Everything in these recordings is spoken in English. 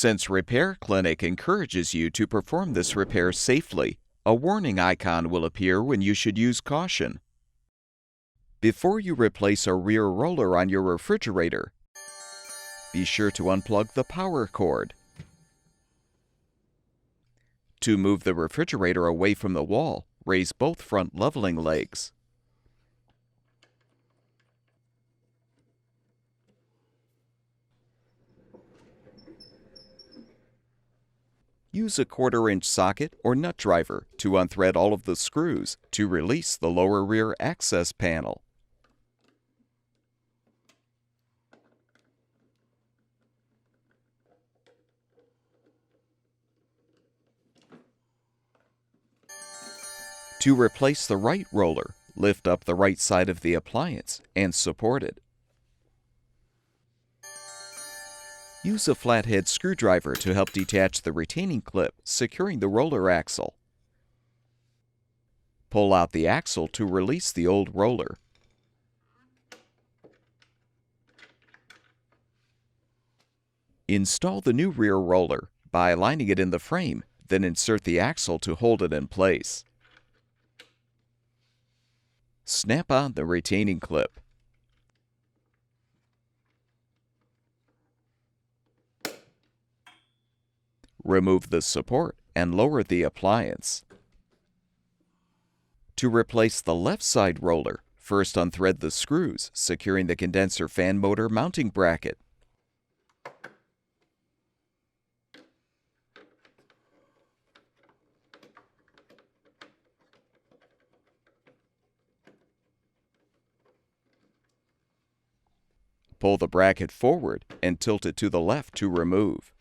Since Repair Clinic encourages you to perform this repair safely, a warning icon will appear when you should use caution. Before you replace a rear roller on your refrigerator, be sure to unplug the power cord. To move the refrigerator away from the wall, raise both front leveling legs. Use a 1/4-inch socket or nut driver to unthread all of the screws to release the lower rear access panel. To replace the right roller, lift up the right side of the appliance and support it. Use a flathead screwdriver to help detach the retaining clip securing the roller axle. Pull out the axle to release the old roller. Install the new rear roller by aligning it in the frame, then insert the axle to hold it in place. Snap on the retaining clip. Remove the support and lower the appliance. To replace the left side roller, first unthread the screws securing the condenser fan motor mounting bracket. Pull the bracket forward and tilt it to the left to remove.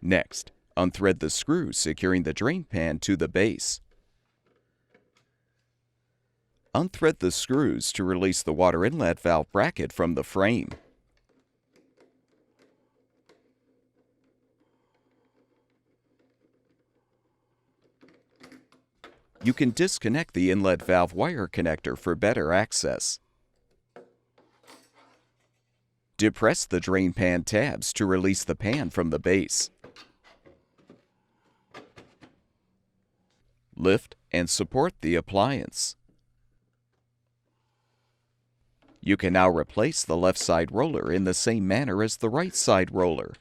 Next, unthread the screws securing the drain pan to the base. Unthread the screws to release the water inlet valve bracket from the frame. You can disconnect the inlet valve wire connector for better access. Depress the drain pan tabs to release the pan from the base. Lift and support the appliance. You can now replace the left side roller in the same manner as the right side roller.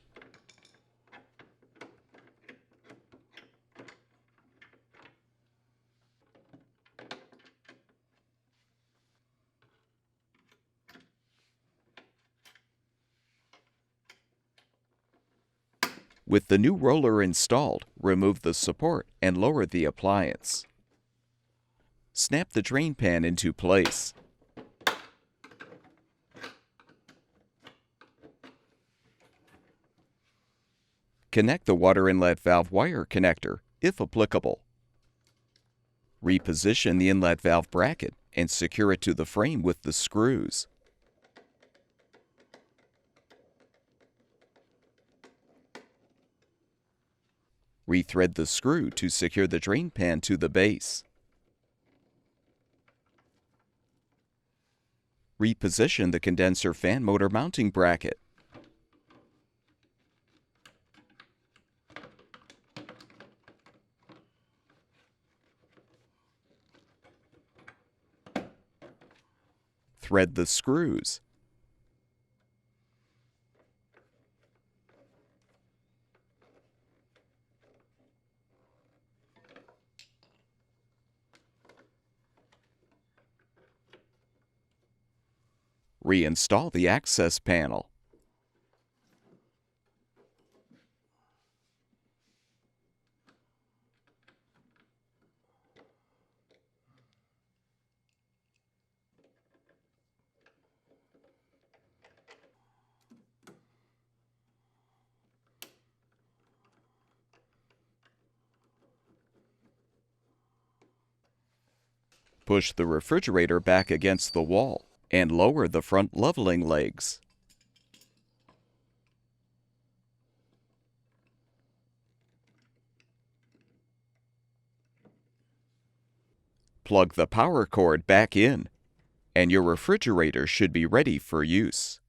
With the new roller installed, remove the support and lower the appliance. Snap the drain pan into place. Connect the water inlet valve wire connector, if applicable. Reposition the inlet valve bracket and secure it to the frame with the screws. Rethread the screw to secure the drain pan to the base. Reposition the condenser fan motor mounting bracket. Thread the screws. Reinstall the access panel. Push the refrigerator back against the wall and lower the front leveling legs. Plug the power cord back in, and your refrigerator should be ready for use.